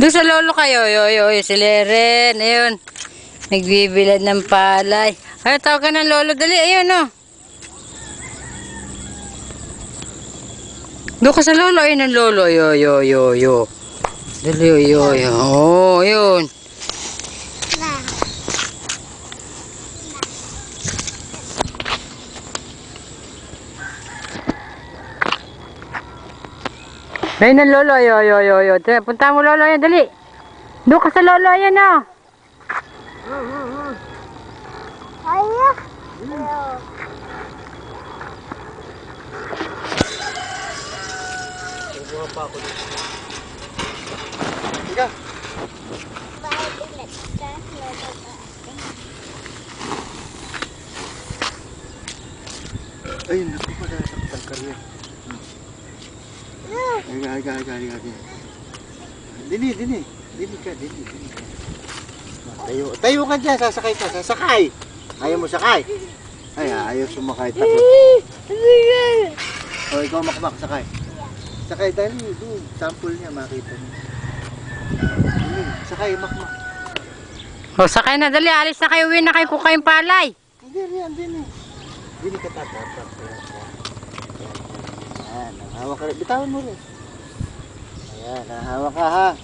Doon sa lolo kayo, yo, si Leren, ayun. Nagbibilad ng palay. Ay, tawagan ng lolo, dali, ayun, oh. Doon ka sa lolo, ayun ang lolo, yo. Dali, yo. Oh, ayun. Ayun ang lolo, yo. Punta mo lolo, ayun, dali. Doon ka sa lolo, ayun, oh. Ayun. Tiga. Ayun, naku pa sa karya. Higa. Dini ka. Tayo ka dyan, sasakay. Ayaw mo sakay. Ay, ayaw sumakay. Takot. O, ikaw makmak, sakay. Sakay, dali, doon. Sample niya, makita niya. Sakay, makmak. O, sakay na, dali, alis na kayo, uwi na kayo, kung kayong palay. Hindi, riyan, dini. Dini ka tatapak. Ayan, nahawak ka rin. Bitawan mo rin. Ayan, nahawak ka ha.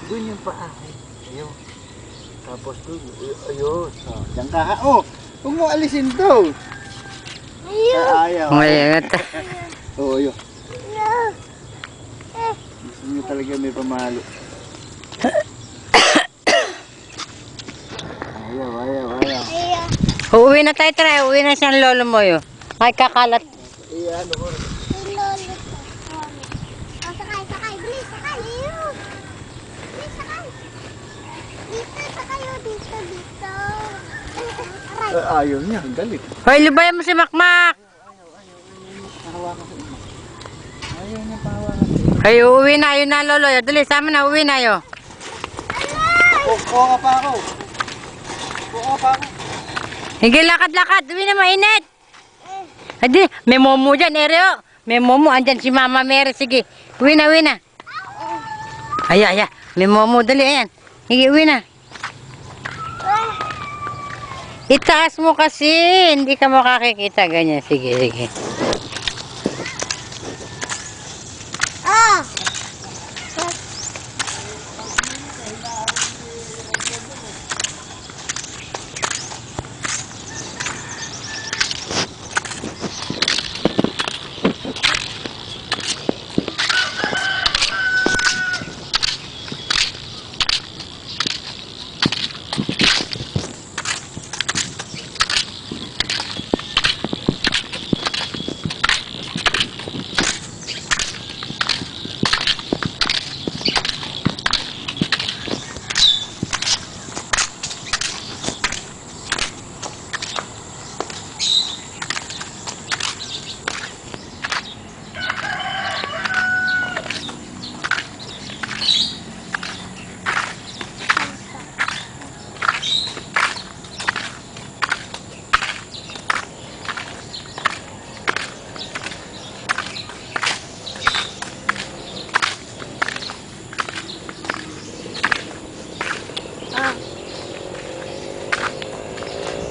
Doon yung paa. Ayun. Tapos doon. Ayun. Oh, diyan ka ha. Oh, huwag mo alisin to. Ayaw. Mayat. Oo, ayun. Gusto nyo talaga may pamalo. Ayaw. Uuwi na tayo, try. Uuwi na siyang lolo mo, yo. Ay, kakalat. Ano ko? Sakay. Bilis, sakay. Ayun. Bilis, sakay. Dito. Aray. Ayaw niya, ang galit. Hoy, lubayan mo si Makmak. Pahawakan sa ima. Ayaw niya pahawakan. Ay, uuwi na, yun na, lolo. Yo. Dali, sama na, uuwi na, yo. Kuha nga pa ako. Higil, lakad. Uwi na, mainit. Adi, may momo dyan, Ereo. May momo, andyan si Mama Mary. Sige, uwi na. Aya. May momo, dali, ayan. Sige, uwi na. Itaas mo kasi, hindi ka makakikita ganyan. Sige. Ah!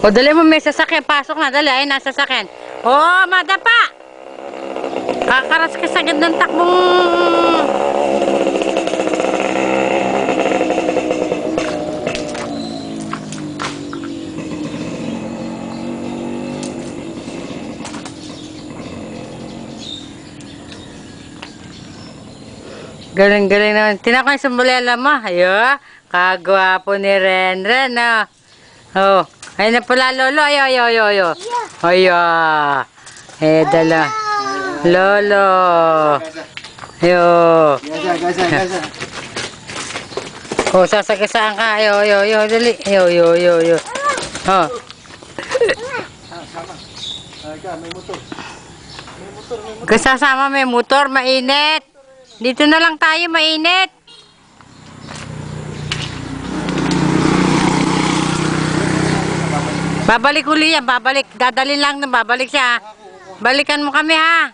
O, dali mo, may sasakyan. Pasok na, dali. Ayun, nasa sasakyan. O, madapa! Kakaras ka sa gandang takbong... Galing naman. Tinakay sa mulela mo. Ayo, kagwapo ni Renren, no? Oh, ayun na pala, lolo. Ayo. Dala. Lolo. Ayo. Gasa. Oh, sasagasaan ka. Ayo. Dali. Ayo. Oh. Sama. May motor. Kasama may motor, mainit. Dito na lang tayo, mainit. Babalik uli yan, babalik. Dadalhin lang na babalik siya. Balikan mo kami, ha?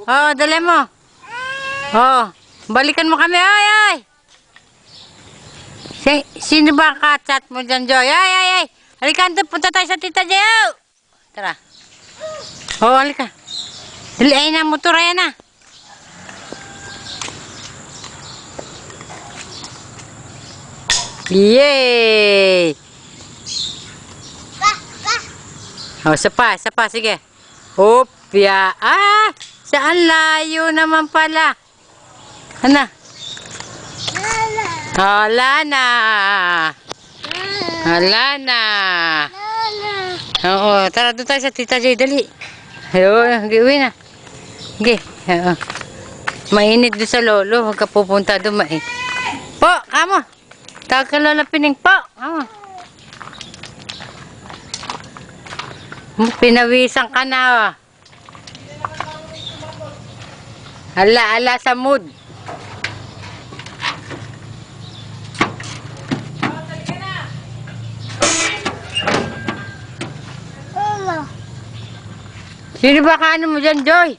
Oh, dali mo. Oh, balikan mo kami, ay. Sino ba ang ka-chat mo dyan, Joy? Ay! Halika, punta tayo sa Tita Jo! Tara. Oo, halika. Dali, ayun na, motor, ayan na. Yay! Oh, isa pa, sige. Hopya. Saan layo naman pala? Ano? Wala na. Oo, tara doon tayo sa Tita J, dali. Ayun, uwi na. Okay, oo. Mainit doon sa lolo, huwag ka pupunta doon, mainit. Po, kamo. Tawag ka Lola Pining po. Kamo. Pinawisan ka na, oh. Ala sa mood. Sino ba kaano mo dyan, Joy?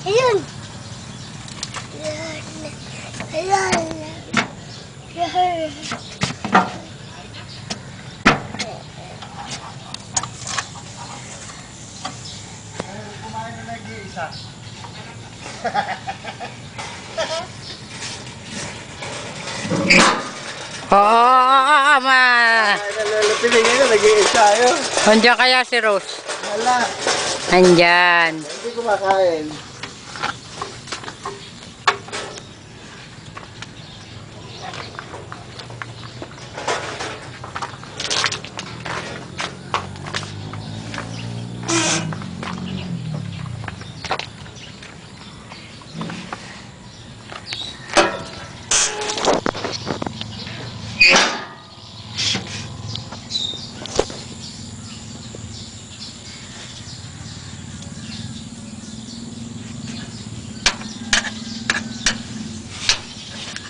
Ayun. Kumain na nag-iisa. Oo, ma. Nalalapinig ngayon, nag-iisa yun. Andiyan kaya si Rose? Wala. Andyan. Hindi kumakain.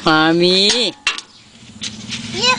Mami. Yeah.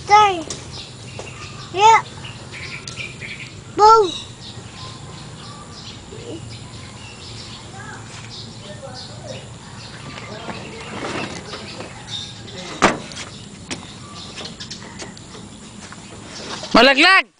Sorry. Yeah. Boom. Malaglag!